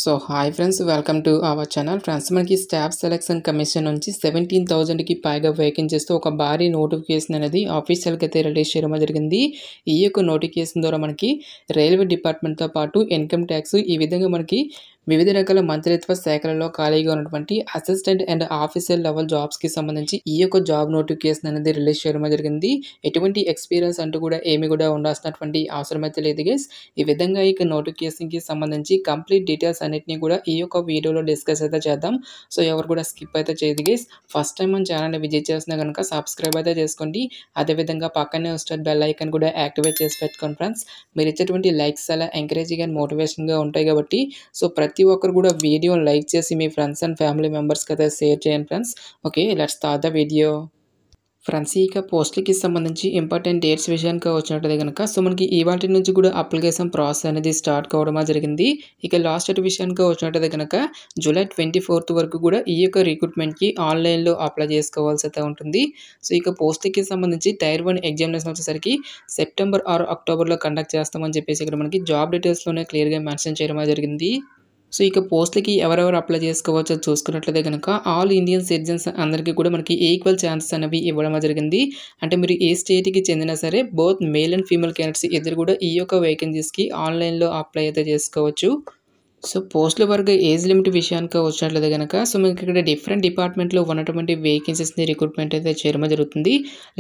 So hi friends, welcome to our channel. Friends, మనకి staff selection commission నుంచి 17,000కి పైగా వేకెన్సీస్తో ఒక భారీ నోటిఫికేషన్ అనేది ఆఫీషియల్గా అయితే రిలీజ్ చేయడం జరిగింది. ఈ యొక్క నోటిఫికేషన్ ద్వారా మనకి రైల్వే డిపార్ట్మెంట్తో పాటు ఇన్కమ్ ట్యాక్స్, ఈ విధంగా మనకి వివిధ రకాల మంత్రిత్వ శాఖలలో ఖాళీగా ఉన్నటువంటి అసిస్టెంట్ అండ్ ఆఫీసర్ లెవెల్ జాబ్స్కి సంబంధించి ఈ యొక్క జాబ్ నోటిఫికేషన్ అనేది రిలీజ్ చేయడం జరిగింది. ఎటువంటి ఎక్స్పీరియన్స్ అంటూ కూడా ఏమి కూడా ఉండాల్సినటువంటి అవసరం అయితే లేదు గైస్. ఈ విధంగా ఈ నోటిఫికేషన్కి సంబంధించి కంప్లీట్ డీటెయిల్స్ అన్నిటిని కూడా ఈ యొక్క వీడియోలో డిస్కస్ అయితే చేద్దాం. సో ఎవరు కూడా స్కిప్ అయితే చేయదు గైస్. ఫస్ట్ టైం మన ఛానల్ని విజిట్ చేసినా కనుక సబ్స్క్రైబ్ అయితే చేసుకోండి. అదేవిధంగా పక్కనే వస్తే బెల్ ఐకాన్ కూడా యాక్టివేట్ చేసి పెట్టుకోండి ఫ్రెండ్స్. మీరు ఇచ్చేటువంటి లైక్స్ చాలా ఎంకరేజింగ్ అండ్ మోటివేషన్గా ఉంటాయి కాబట్టి సో ప్రతి ఒక్కరు కూడా వీడియోని లైక్ చేసి మీ ఫ్రెండ్స్ అండ్ ఫ్యామిలీ మెంబర్స్కి అయితే షేర్ చేయండి friends. Okay, let's start the video. Friends, ఇక పోస్టులకి సంబంధించి ఇంపార్టెంట్ డేట్స్ విషయానికి వచ్చినట్లయితే కనుక సో మనకి ఇవాటి నుంచి కూడా అప్లికేషన్ ప్రాసెస్ అనేది స్టార్ట్ కావడం జరిగింది. ఇక లాస్ట్ డేట్ విషయానికి వచ్చినట్లయితే కనుక జూలై 24th వరకు కూడా ఈ యొక్క రిక్రూట్మెంట్కి ఆన్లైన్లో అప్లై చేసుకోవాల్సి అయితే ఉంటుంది. సో ఇక పోస్టులకి సంబంధించి టైర్ 1 ఎగ్జామినేషన్ వచ్చేసరికి సెప్టెంబర్ ఆర్ అక్టోబర్లో కండక్ట్ చేస్తామని చెప్పేసి ఇక్కడ మనకి జాబ్ డీటెయిల్స్లోనే క్లియర్గా మెన్షన్ చేయడం జరిగింది. సో ఇక పోస్టులకి ఎవరెవరు అప్లై చేసుకోవచ్చో చూసుకున్నట్లయితే కనుక ఆల్ ఇండియన్ సిటిజన్స్ అందరికీ కూడా మనకి ఈక్వల్ ఛాన్సెస్ అనేవి ఇవ్వడం జరిగింది. అంటే మీరు ఏ స్టేట్కి చెందినా సరే both male and female candidates ఇద్దరు కూడా ఈ యొక్క వేకెన్సీస్కి ఆన్లైన్లో అప్లై అయితే చేసుకోవచ్చు. సో పోస్టుల వరకు ఏజ్ లిమిట్ విషయానికి వచ్చినట్లయితే కనుక సో మనకి ఇక్కడ డిఫరెంట్ డిపార్ట్మెంట్లో ఉన్నటువంటి వేకెన్సీస్ని రిక్రూట్మెంట్ అయితే చేయడం జరుగుతుంది.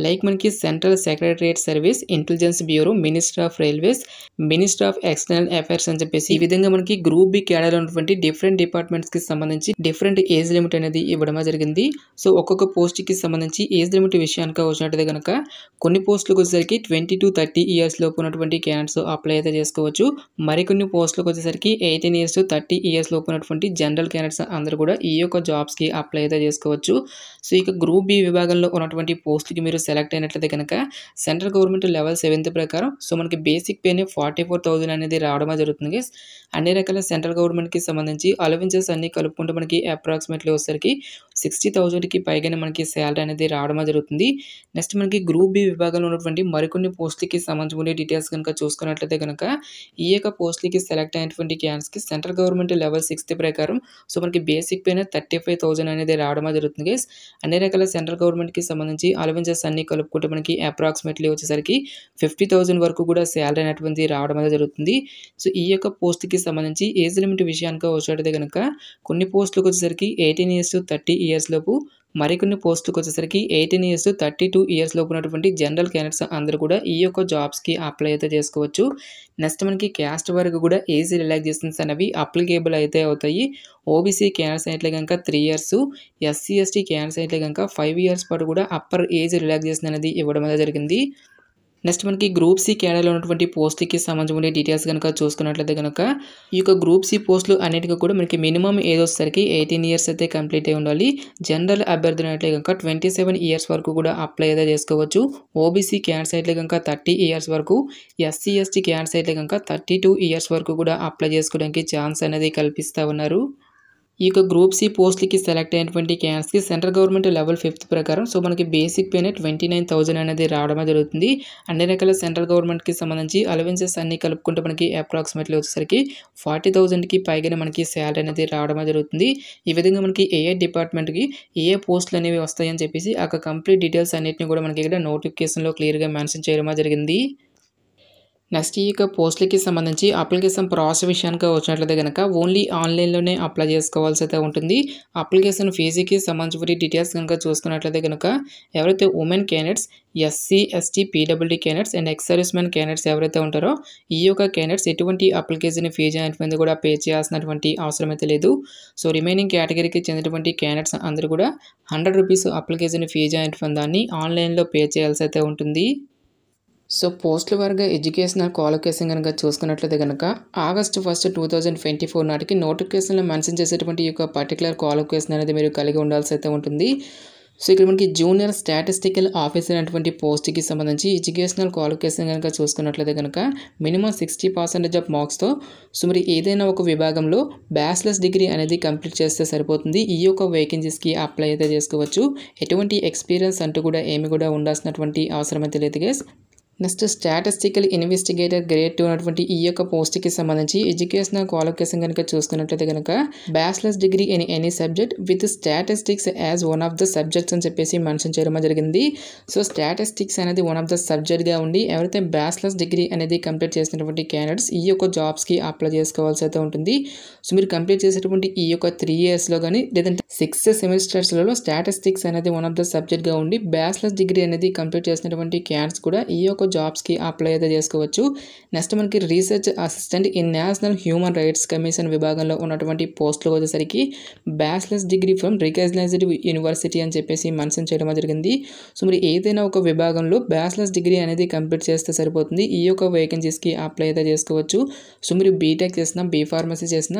లైక్ మనకి central secretariat service, intelligence bureau, minister of railways, minister of external affairs అని చెప్పేసి ఈ విధంగా మనకి గ్రూప్ బి క్యాడర్లో ఉన్నటువంటి డిఫరెంట్ డిపార్ట్మెంట్స్కి సంబంధించి డిఫరెంట్ ఏజ్ లిమిట్ అనేది ఇవ్వడం జరిగింది. సో ఒక్కొక్క పోస్ట్కి సంబంధించి ఏజ్ లిమిట్ విషయానికి వచ్చినట్లయితే కనుక కొన్ని పోస్టులకు వచ్చేసరికి 20 to 30 years లోపు ఉన్నటువంటి క్యాండిడేట్స్ అప్లై అయితే చేసుకోవచ్చు. మరికొన్ని పోస్టులకు వచ్చేసరికి 18 years to 30 years లోపు ఉన్నటువంటి జనరల్ క్యాండిడేట్స్ అందరూ కూడా ఈ యొక్క జాబ్స్కి అప్లై అయితే చేసుకోవచ్చు. సో ఇక గ్రూప్ బి విభాగంలో ఉన్నటువంటి పోస్టులకి మీరు సెలెక్ట్ అయినట్లయితే కనుక సెంట్రల్ గవర్నమెంట్ లెవెల్ 7th ప్రకారం సో మనకి బేసిక్ పేనే 44,000 అనేది రావడం జరుగుతుంది. అన్ని రకాల సెంట్రల్ గవర్నమెంట్కి సంబంధించి అలవెన్సెస్ అన్ని కలుపుకుంటే మనకి అప్రాక్సిమేట్లీ వచ్చేసరికి 60,000కి పైగానే మనకి శాలరీ అనేది రావడం జరుగుతుంది. నెక్స్ట్ మనకి గ్రూప్ బి విభాగంలో ఉన్నటువంటి మరికొన్ని పోస్టులకి సంబంధించిన డీటెయిల్స్ కనుక చూసుకున్నట్లయితే కనుక ఈ యొక్క పోస్టులకి సెలెక్ట్ అయినటువంటి క్యాండిడేట్స్కి సెంట్రల్ గవర్నమెంట్ లెవెల్ 6th ప్రకారం సో మనకి బేసిక్ పేనే 35,000 అనేది రావడం జరుగుతుంది గైస్. అన్ని రకాల సెంట్రల్ గవర్నమెంట్కి సంబంధించి అలవెన్సెస్ అన్ని కలుపుకుంటే మనకి అప్రాక్సిమేట్లీ వచ్చేసరికి 50,000 వరకు కూడా శాలరీ అనేటువంటి రావడం జరుగుతుంది. సో ఈ యొక్క పోస్ట్కి సంబంధించి ఏజ్ లిమిట్ విషయానికి వచ్చేటైతే కనుక కొన్ని పోస్టులకు వచ్చేసరికి 18 years to 30 years లోపు, మరికొన్ని పోస్టులకు వచ్చేసరికి 18 years to 32 years లోపు ఉన్నటువంటి జనరల్ క్యాండిడేట్స్ అందరూ కూడా ఈ యొక్క జాబ్స్కి అప్లై అయితే చేసుకోవచ్చు. నెక్స్ట్ మనకి క్యాస్ట్ వరకు కూడా ఏజ్ రిలాక్సేషన్స్ అనేవి అప్లికేబుల్ అయితే అవుతాయి. ఓబీసీ క్యాండిడేట్స్ అయితే కనుక 3 years, ఎస్సీ ఎస్టీ క్యాండిడేట్స్ అయితే కనుక 5 years పాటు కూడా అప్పర్ ఏజ్ రిలాక్సేషన్ అనేది ఇవ్వడం జరిగింది. నెక్స్ట్ మనకి గ్రూప్ సి క్యాడర్లో ఉన్నటువంటి పోస్ట్కి సంబంధించిన డీటెయిల్స్ కనుక చూసుకున్నట్లయితే కనుక ఈ యొక్క గ్రూప్ సి పోస్టులు అన్నిటికీ కూడా మనకి మినిమం ఏజ్ వచ్చేసరికి 18 years అయితే కంప్లీట్ అయి ఉండాలి. జనరల్ అభ్యర్థులు అయితే కనుక 27 years వరకు కూడా అప్లై అయితే చేసుకోవచ్చు. ఓబీసీ క్యాండిడేట్స్ అయితే కనుక 30 years వరకు, ఎస్సీ ఎస్టీ క్యాండిడేట్స్ అయితే కనుక 32 years వరకు కూడా అప్లై చేసుకోవడానికి ఛాన్స్ అనేది కల్పిస్తూ ఉన్నారు. ఈ యొక్క గ్రూప్ సి పోస్టులకి సెలెక్ట్ అయినటువంటి క్యాండిడేట్స్కి సెంట్రల్ గవర్నమెంట్ లెవెల్ 5th ప్రకారం సో మనకి బేసిక్ పేనే 29,000 అనేది రావడం జరుగుతుంది. అన్ని రకాల సెంట్రల్ గవర్నమెంట్కి సంబంధించి అలవెన్సెస్ అన్ని కలుపుకుంటే మనకి అప్రాక్సిమేట్లీ వచ్చేసరికి 40,000కి పైగానే మనకి శాలరీ అనేది రావడం జరుగుతుంది. ఈ విధంగా మనకి ఏ డిపార్ట్మెంట్కి ఏ పోస్టులు అనేవి వస్తాయని చెప్పేసి ఆ కంప్లీట్ డీటెయిల్స్ అన్నిటిని కూడా మనకి ఇక్కడ నోటిఫికేషన్లో క్లియర్గా మెన్షన్ చేయడం జరిగింది. నెక్స్ట్ ఈ యొక్క పోస్టులకి సంబంధించి అప్లికేషన్ ప్రాసెస్ విషయానికి వచ్చినట్లయితే కనుక ఓన్లీ ఆన్లైన్లోనే అప్లై చేసుకోవాల్సి అయితే ఉంటుంది. అప్లికేషన్ ఫీజుకి సంబంధించిన డీటెయిల్స్ కనుక చూసుకున్నట్లయితే కనుక ఎవరైతే women candidates, SC ST PWD candidates and ex service men candidates ఎవరైతే ఉంటారో ఈ యొక్క క్యాండిడేట్స్ ఎటువంటి అప్లికేషన్ ఫీజు అనేటువంటి కూడా పే చేయాల్సినటువంటి అవసరం అయితే లేదు. సో రిమైనింగ్ కేటగిరీకి చెందినటువంటి క్యాండిడేట్స్ అందరూ కూడా 100 rupees అప్లికేషన్ ఫీజు అనేటువంటి దాన్ని ఆన్లైన్లో పే చేయాల్సి అయితే ఉంటుంది. సో పోస్టుల వరకు ఎడ్యుకేషనల్ క్వాలిఫికేషన్ కనుక చూసుకున్నట్లయితే కనుక August 1, 2024 నాటికి నోటిఫికేషన్లో మెన్షన్ చేసేటువంటి ఈ యొక్క పర్టికులర్ క్వాలిఫికేషన్ అనేది మీరు కలిగి ఉండాల్సి అయితే ఉంటుంది. సో ఇక్కడ మనకి జూనియర్ స్టాటిస్టికల్ ఆఫీసర్ అనేటువంటి పోస్ట్కి సంబంధించి ఎడ్యుకేషనల్ క్వాలిఫికేషన్ కనుక చూసుకున్నట్లయితే కనుక మినిమం 60% ఆఫ్ మార్క్స్తో సో మరి ఏదైనా ఒక విభాగంలో బ్యాచిలర్స్ డిగ్రీ అనేది కంప్లీట్ చేస్తే సరిపోతుంది. ఈ యొక్క వేకెన్సీస్కి అప్లై అయితే చేసుకోవచ్చు. ఎటువంటి ఎక్స్పీరియన్స్ అంటూ కూడా ఏమి కూడా ఉండాల్సినటువంటి అవసరం అయితే లేదు guys. Next statistical investigator grade 2 ఉన్నటువంటి ఈ యొక్క పోస్ట్కి సంబంధించి ఎడ్యుకేషనల్ క్వాలిఫికేషన్ కనుక చూసుకున్నట్లయితే కనుక bachelors degree in any subject with statistics as one of the subjects అని చెప్పేసి మెన్షన్ చేయడం జరిగింది. సో స్టాటిస్టిక్స్ అనేది వన్ ఆఫ్ ద సబ్జెక్ట్గా ఉండి ఎవరైతే బ్యాచిలర్స్ డిగ్రీ అనేది కంప్లీట్ చేసినటువంటి క్యాండిడేట్స్ ఈ యొక్క జాబ్స్కి అప్లై చేసుకోవాల్సి అయితే ఉంటుంది. సో మీరు కంప్లీట్ చేసేటువంటి ఈ యొక్క 3 ఇయర్స్లో కానీ లేదంటే 6 సెమిస్టర్స్లలో స్టాటిస్టిక్స్ అనేది వన్ ఆఫ్ ద సబ్జెక్ట్గా ఉండి బ్యాచిలర్స్ డిగ్రీ అనేది కంప్లీట్ చేసినటువంటి క్యాండిడేట్స్ కూడా ఈ యొక్క జాబ్స్కి అప్లై అయితే చేసుకోవచ్చు. నెక్స్ట్ మనకి research assistant in national human rights commission విభాగంలో ఉన్నటువంటి పోస్టులు వచ్చేసరికి bachelor's degree from recognised university అని చెప్పేసి మెన్షన్ చేయడం జరిగింది. సో మరి ఏదైనా ఒక విభాగంలో బ్యాచిలర్స్ డిగ్రీ అనేది కంప్లీట్ చేస్తే సరిపోతుంది. ఈ యొక్క వేకెన్సీస్కి అప్లై అయితే చేసుకోవచ్చు. సో మీరు బీటెక్ చేసిన, బీ ఫార్మసీ చేసిన,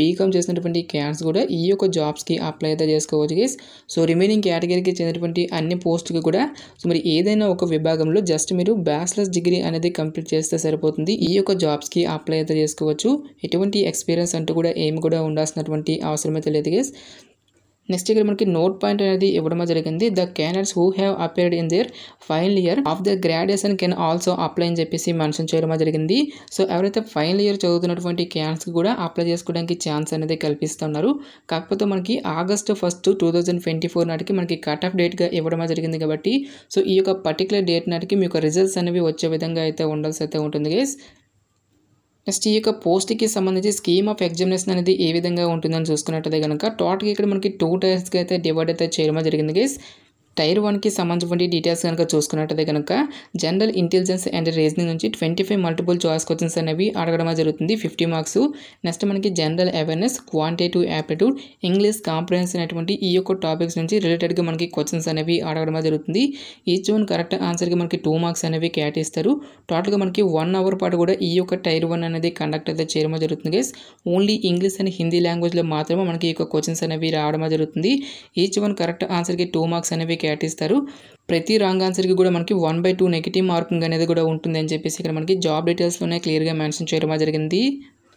బీకామ్ చేసినటువంటి క్యాండిడేట్స్ కూడా ఈ యొక్క జాబ్స్కి అప్లై అయితే చేసుకోవచ్చు గైస్. సో రిమైనింగ్ కేటగిరీకి చెందినటువంటి అన్ని పోస్టులు కూడా సో మరి ఏదైనా ఒక విభాగంలో జస్ట్ మీరు బ్యాచిలర్స్ డిగ్రీ అనేది కంప్లీట్ చేస్తే సరిపోతుంది. ఈ యొక్క జాబ్స్కి అప్లై అయితే చేసుకోవచ్చు. ఎటువంటి ఎక్స్పీరియన్స్ అంటూ కూడా ఏమి కూడా ఉండాల్సినటువంటి అవసరం అయితే లేదు గైస్. నెక్స్ట్ ఇక్కడ మనకి నోట్ పాయింట్ అనేది ఇవ్వడం జరిగింది. The candidates who have appeared in there final year of the graduation can also apply అని చెప్పేసి మెన్షన్ చేయడం జరిగింది. సో ఎవరైతే ఫైనల్ ఇయర్ చదువుతున్నటువంటి క్యాండిడేట్స్కి కూడా అప్లై చేసుకోవడానికి ఛాన్స్ అనేది కల్పిస్తున్నారు. కాకపోతే మనకి ఆగస్టు 1, 2024 నాటికి మనకి కట్ ఆఫ్ డేట్గా ఇవ్వడం జరిగింది కాబట్టి సో ఈ యొక్క పర్టికులర్ డేట్ నాటికి మీకు రిజల్ట్స్ అనేవి వచ్చే విధంగా అయితే ఉండాల్సి అయితే ఉంటుంది గైస్. నెక్స్ట్ ఈ యొక్క పోస్ట్కి సంబంధించి స్కీమ్ ఆఫ్ ఎగ్జామినేషన్ అనేది ఏ విధంగా ఉంటుందని చూసుకున్నట్టయితే కనుక టోటల్గా ఇక్కడ మనకి 2 టైర్స్కి అయితే డివైడ్ అయితే చేయడం జరిగింది గైస్. టైర్ 1కి సంబంధించిన డీటెయిల్స్ కనుక చూసుకున్నట్టయితే కనుక జనరల్ ఇంటెలిజెన్స్ అండ్ రీజనింగ్ నుంచి 25 మల్టిపుల్ చాయిస్ క్వశ్చన్స్ అనేవి అడగడం జరుగుతుంది, 50 మార్క్స్. నెక్స్ట్ మనకి general awareness, quantitative aptitude, English comprehension అనేటువంటి ఈ యొక్క టాపిక్స్ నుంచి రిలేటెడ్గా మనకి క్వశ్చన్స్ అనేవి అడగడం జరుగుతుంది. ఈచ్ వన్ కరెక్ట్ ఆన్సర్కి మనకి 2 మార్క్స్ అనేవి కేటాయిస్తారు. టోటల్గా మనకి 1 అవర్ పాటు కూడా ఈ యొక్క టైర్ 1 అనేది కండక్ట్ అయితే చేయడం జరుగుతుంది guys. Only English and Hindi లాంగ్వేజ్లో మాత్రమే మనకి ఈ యొక్క క్వశ్చన్స్ అనేవి రావడం జరుగుతుంది. ఈచ్ వన్ కరెక్ట్ ఆన్సర్కి 2 మార్క్స్ అనేవి కేటాయిస్తారు. ప్రతి రాంగ్ ఆన్సర్కి కూడా మనకి 1/2 నెగిటివ్ మార్కింగ్ అనేది కూడా ఉంటుంది అని చెప్పేసి ఇక్కడ మనకి జాబ్ డీటెయిల్స్లోనే క్లియర్గా మెన్షన్ చేయడం జరిగింది.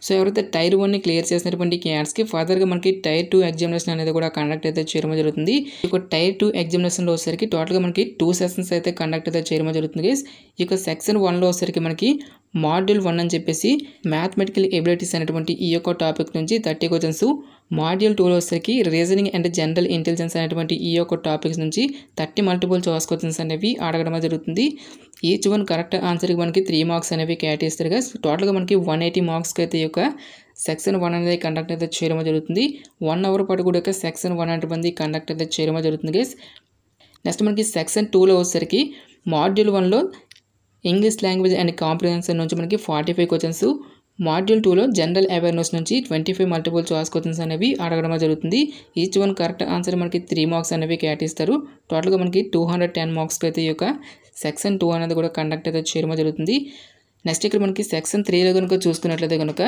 సో ఎవరైతే టైర్ 1ని క్లియర్ చేసినటువంటి క్యాండిడేట్స్కి ఫర్దర్గా మనకి టైర్ 2 ఎగ్జామినేషన్ అనేది కూడా కండక్ట్ అయితే చేయడం జరుగుతుంది. ఇక టైర్ 2 ఎగ్జామినేషన్లో వచ్చేసరికి టోటల్గా మనకి 2 సెషన్స్ అయితే కండక్ట్ అయితే చేయడం జరుగుతుంది గైస్. ఇక సెక్షన్ 1లో వచ్చేసరికి మనకి మాడ్యూల్ 1 అని చెప్పేసి మ్యాథమెటికల్ ఎబిలిటీస్ అనేటువంటి ఈ యొక్క టాపిక్ నుంచి 30 క్వశ్చన్స్, మాడ్యూల్ 2లో వచ్చేసరికి రీజనింగ్ అండ్ జనరల్ ఇంటెలిజెన్స్ అనేటువంటి ఈ యొక్క టాపిక్స్ నుంచి 30 మల్టిపుల్ చాయిస్ క్వశ్చన్స్ అనేవి అడగడం జరుగుతుంది. ఈచ్ వన్ కరెక్ట్ ఆన్సర్కి మనకి 3 మార్క్స్ అనేవి కేటాయిస్తారు గైస్. టోటల్గా మనకి 180 మార్క్స్కి అయితే ఈ యొక్క సెక్షన్ 1 అనేది కండక్ట్ అయితే చేయడం జరుగుతుంది. 1 అవర్ పాటు కూడా సెక్షన్ 1 అనేటువంటి కండక్ట్ అయితే చేయడం జరుగుతుంది గైస్. నెక్స్ట్ మనకి సెక్షన్ 2లో వచ్చేసరికి మాడ్యూల్ 1లో ఇంగ్లీష్ లాంగ్వేజ్ అండ్ కాంప్రిహెన్షన్ నుంచి మనకి 45 క్వశ్చన్స్, మాడ్యూల్ 2లో జనరల్ అవేర్నెస్ నుంచి 25 మల్టిపుల్ చాయిస్ క్వశ్చన్స్ అనేవి అడగడం జరుగుతుంది. ఈచ్ వన్ కరెక్ట్ ఆన్సర్ మనకి 3 మార్క్స్ అనేవి కేటాయిస్తారు. టోటల్గా మనకి 210 మార్క్స్కి అయితే ఈ యొక్క సెక్షన్ 2 అనేది కూడా కండక్ట్ అయితే చేయడం జరుగుతుంది. నెక్స్ట్ ఇక్కడ మనకి సెక్షన్ 3లో కనుక చూసుకున్నట్లయితే కనుక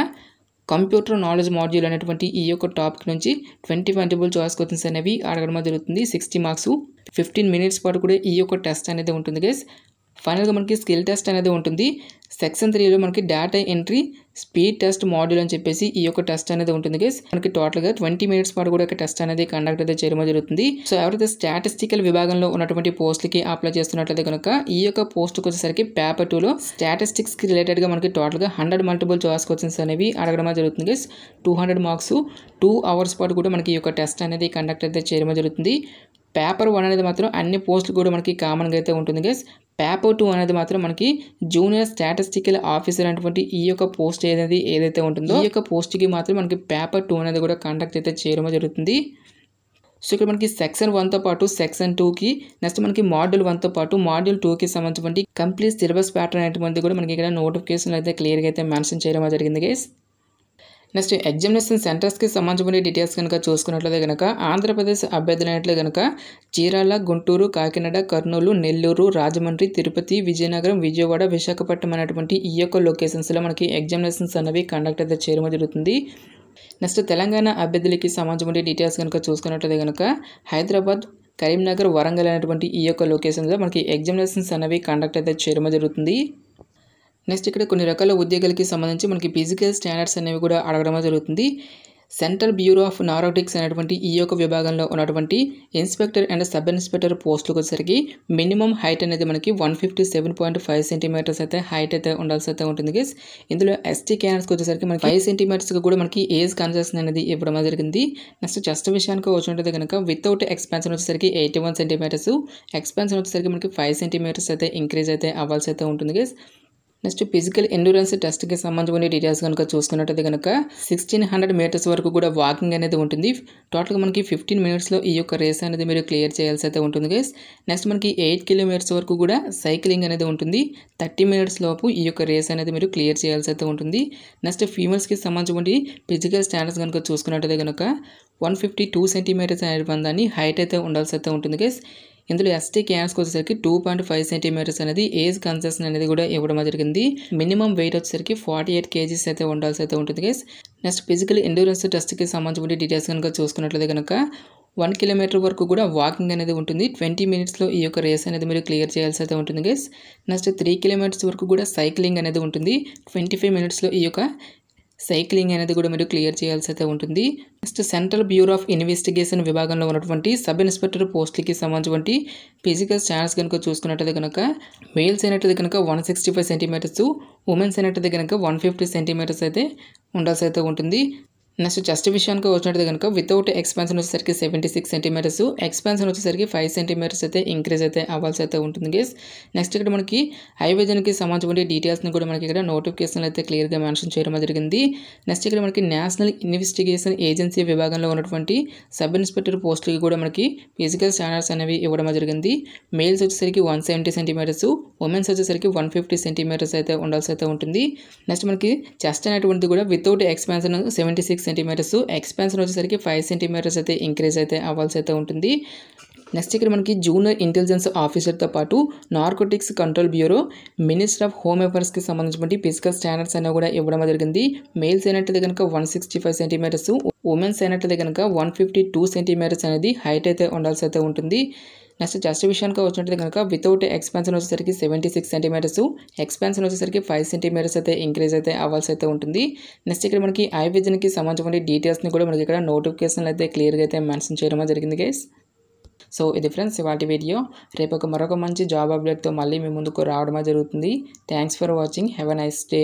కంప్యూటర్ నాలెడ్జ్ మాడ్యూల్ అనేటువంటి ఈ యొక్క టాపిక్ నుంచి 20 మల్టిపుల్ చాయిస్ క్వశ్చన్స్ అనేవి అడగడం జరుగుతుంది. 60 మార్క్స్, 15 మినిట్స్ పాటు కూడా ఈ యొక్క టెస్ట్ అనేది ఉంటుంది గైస్. ఫైనల్గా మనకి స్కిల్ టెస్ట్ అనేది ఉంటుంది. సెక్షన్ 3లో మనకి data entry speed test module అని చెప్పేసి ఈ యొక్క టెస్ట్ అనేది ఉంటుంది గైస్. మనకి టోటల్గా 20 మినిట్స్ పాటు కూడా టెస్ట్ అనేది కండక్ట్ అయితే చేయడం జరుగుతుంది. సో ఎవరైతే స్టాటిస్టికల్ విభాగంలో ఉన్నటువంటి పోస్టులకి అప్లై చేస్తున్నట్లయితే కనుక ఈ యొక్క పోస్ట్కి వచ్చేసరికి పేపర్ 2లో స్టాటిస్టిక్స్కి రిలేటెడ్గా మనకి టోటల్గా 100 మల్టిపుల్ చాయిస్ క్వశ్చన్స్ అనేవి అడగడం జరుగుతుంది గైస్. 200 మార్క్స్, 2 అవర్స్ పాటు కూడా మనకి ఈ యొక్క టెస్ట్ అనేది కండక్ట్ అయితే చేయడం జరుగుతుంది. పేపర్ 1 అనేది మాత్రం అన్ని పోస్టులు కూడా మనకి కామన్గా అయితే ఉంటుంది గైస్. పేపర్ 2 అనేది మాత్రం మనకి జూనియర్ స్టాటిస్టికల్ ఆఫీసర్ అనేటువంటి ఈ యొక్క పోస్ట్ ఏదైతే ఉంటుందో ఈ యొక్క పోస్ట్కి మాత్రం మనకి పేపర్ 2 అనేది కూడా కండక్ట్ అయితే చేయడం జరుగుతుంది. సో ఇక్కడ మనకి సెక్షన్ 1తో పాటు సెక్షన్ 2కి నెక్స్ట్ మనకి మాడ్యూల్ 1తో పాటు మాడ్యూల్ 2కి సంబంధించిన కంప్లీట్ సిలబస్ ప్యాటర్న్ అనేటువంటి కూడా మనకి ఇక్కడ నోటిఫికేషన్ అయితే క్లియర్గా అయితే మెన్షన్ చేయడం జరిగింది గైస్. నెక్స్ట్ ఎగ్జామినేషన్ సెంటర్స్కి సంబంధించిన డీటెయిల్స్ కనుక చూసుకున్నట్లయితే కనుక ఆంధ్రప్రదేశ్ అభ్యర్థులైనట్లే కనుక చీరాల, గుంటూరు, కాకినాడ, కర్నూలు, నెల్లూరు, రాజమండ్రి, తిరుపతి, విజయనగరం, విజయవాడ, విశాఖపట్నం అనేటువంటి ఈ యొక్క లొకేషన్స్లో మనకి ఎగ్జామినేషన్స్ అనేవి కండక్ట్ అయితే చేయడం జరుగుతుంది. నెక్స్ట్ తెలంగాణ అభ్యర్థులకి సంబంధించిన డీటెయిల్స్ కనుక చూసుకున్నట్లయితే కనుక హైదరాబాద్, కరీంనగర్, వరంగల్ అనేటువంటి ఈ యొక్క లొకేషన్స్లో మనకి ఎగ్జామినేషన్స్ అనేవి కండక్ట్ అయితే చేయడం జరుగుతుంది. నెక్స్ట్ ఇక్కడ కొన్ని రకాల ఉద్యోగాలకి సంబంధించి మనకి ఫిజికల్ స్టాండర్డ్స్ అనేవి కూడా అడగడం జరుగుతుంది. సెంట్రల్ బ్యూరో ఆఫ్ నార్కోటిక్స్ అనేటువంటి ఈ యొక్క విభాగంలో ఉన్నటువంటి ఇన్స్పెక్టర్ అండ్ సబ్ ఇన్స్పెక్టర్ పోస్టులకు వచ్చేసరికి మినిమం హైట్ అనేది మనకి 157.5 సెంటీమీటర్స్ అయితే హైట్ అయితే ఉండాల్సి అయితే ఉంటుంది గైస్. ఇందులో ఎస్టీ క్యాండిడేట్స్కి వచ్చేసరికి మనకి 5 సెంటీమీటర్స్కి కూడా మనకి ఏజ్ కన్సెషన్ అనేది ఇవ్వడం జరిగింది. నెక్స్ట్ చెస్ట్ విషయానికి వచ్చినట్టు కనుక వితౌట్ ఎక్స్పాన్షన్ వచ్చేసరికి 81 సెంటీమీటర్స్, ఎక్స్పాన్షన్ వచ్చేసరికి మనకి 5 సెంటీమీటర్స్ అయితే ఇంక్రీజ్ అయితే అవ్వాల్సి అయితే ఉంటుంది గైస్. నెక్స్ట్ ఫిజికల్ ఎండ్యూరెన్స్ టెస్ట్కి సంబంధించిన డీటెయిల్స్ కనుక చూసుకున్నట్టయితే కనుక 1600 మీటర్స్ వరకు కూడా వాకింగ్ అనేది ఉంటుంది. టోటల్గా మనకి 15 మినిట్స్లో ఈ యొక్క రేస్ అనేది మీరు క్లియర్ చేయాల్సి అయితే ఉంటుంది గైస్. నెక్స్ట్ మనకి 8 కిలోమీటర్స్ వరకు కూడా సైక్లింగ్ అనేది ఉంటుంది. 30 మినిట్స్ లోపు ఈ యొక్క రేస్ అనేది మీరు క్లియర్ చేయాల్సి అయితే ఉంటుంది. నెక్స్ట్ ఫీమేల్స్కి సంబంధించిన ఫిజికల్ స్టాండర్డ్స్ కనుక చూసుకున్నట్టయితే కనుక 152 సెంటీమీటర్స్ అనేటువంటి హైట్ అయితే ఉండాల్సి అయితే ఉంటుంది గైస్. ఇందులో ఎస్టీ క్యాండిడేట్స్కి వచ్చేసరికి 2.5 సెంటీమీటర్స్ అనేది ఏజ్ కన్సెషన్ అనేది కూడా ఇవ్వడం జరిగింది. మినిమం వెయిట్ వచ్చేసరికి 48 కేజీస్ అయితే ఉండాల్సి అయితే ఉంటుంది గైస్. నెక్స్ట్ ఫిజికల్ ఎండ్యూరెన్స్ టెస్ట్కి సంబంధించిన డీటెయిల్స్ కనుక చూసుకున్నట్లయితే కనుక 1 కిలోమీటర్ వరకు కూడా వాకింగ్ అనేది ఉంటుంది. 20 మినిట్స్లో ఈ యొక్క రేస్ అనేది మీరు క్లియర్ చేయాల్సి అయితే ఉంటుంది గైస్. నెక్స్ట్ 3 కిలోమీటర్స్ వరకు కూడా సైక్లింగ్ అనేది ఉంటుంది. 25 మినిట్స్లో ఈ యొక్క సైక్లింగ్ అనేది కూడా మీరు క్లియర్ చేయాల్సి అయితే ఉంటుంది. Next central bureau of investigation విభాగంలో ఉన్నటువంటి సబ్ ఇన్స్పెక్టర్ పోస్టులకి సంబంధించి ఫిజికల్ స్టాండర్డ్స్ కనుక చూసుకున్నట్టయితే కనుక మేల్స్ అయినట్టయితే కనుక 165 సెంటీమీటర్స్, ఉమెన్స్ అయినట్టయితే కనుక 150 సెంటీమీటర్స్ అయితే ఉండాల్సి అయితే ఉంటుంది. నెక్స్ట్ చెస్ట్ విషయానికి వచ్చినట్టు కనుక వితౌట్ ఎక్స్పాన్షన్ వచ్చేసరికి 76 సెంటీమీటర్స్, ఎక్స్పాన్షన్ వచ్చేసరికి 5 సెంటీమీటర్స్ అయితే ఇంక్రీజ్ అయితే అవ్వాల్సి అయితే ఉంటుంది గైస్. నెక్స్ట్ ఇక్కడ మనకి ఐ విజన్కి సంబంధించిన డీటెయిల్స్ని కూడా మనకి ఇక్కడ నోటిఫికేషన్ అయితే క్లియర్గా మెన్షన్ చేయడం జరిగింది. నెక్స్ట్ ఇక్కడ మనకి నేషనల్ ఇన్వెస్టిగేషన్ ఏజెన్సీ విభాగంలో ఉన్నటువంటి సబ్ ఇన్స్పెక్టర్ పోస్టులకి కూడా మనకి ఫిజికల్ స్టాండర్డ్స్ అనేవి ఇవ్వడం జరిగింది. మేల్స్ వచ్చేసరికి 170 సెంటీమీటర్స్, ఉమెన్స్ వచ్చేసరికి 150 సెంటీమీటర్స్ అయితే ఉండాల్సి అయితే ఉంటుంది. నెక్స్ట్ మనకి చెస్ట్ అనేటువంటిది కూడా వితౌట్ ఎక్స్పాన్షన్ 76 సెంటీమీటర్స్, ఎక్స్పాన్షన్ వచ్చేసరికి 5 సెంటీమీటర్స్ అయితే ఇంక్రీజ్ అయితే అవ్వాల్సి అయితే ఉంటుంది. నెక్స్ట్ ఇక్కడ మనకి జూనియర్ ఇంటెలిజెన్స్ ఆఫీసర్తో పాటు narcotics control bureau, minister of home అఫైర్స్కి సంబంధించిన ఫిజికల్ స్టాండర్డ్స్ అనేవి కూడా ఇవ్వడం జరిగింది. మేల్స్ అయినట్టయితే కనుక 165 సెంటీమీటర్స్, ఉమెన్స్ అయినట్టయితే కనుక 152 సెంటీమీటర్స్ అనేది హైట్ అయితే ఉండాల్సి అయితే ఉంటుంది. నెక్స్ట్ చెస్ట్ విషయానికి వచ్చినట్టు కనుక వితౌట్ ఎక్స్పాన్షన్ వచ్చేసరికి 76 సెంటీమీటర్స్, ఎక్స్పాన్షన్ వచ్చేసరికి 5 సెంటీమీటర్స్ అయితే ఇంక్రీజ్ అయితే అవ్వాల్సి అయితే ఉంటుంది. నెక్స్ట్ ఇక్కడ మనకి ఐ విజన్కి సంబంధించిన డీటెయిల్స్ని కూడా మనకి ఇక్కడ నోటిఫికేషన్ అయితే క్లియర్గా అయితే మెన్షన్ చేయడం జరిగింది గైస్. సో ఇది ఫ్రెండ్స్ ఇవాళ వీడియో. రేపు మరొక మంచి జాబ్ అప్డేట్తో మళ్ళీ మీ ముందుకు రావడం జరుగుతుంది. Thanks for watching. Have a nice day.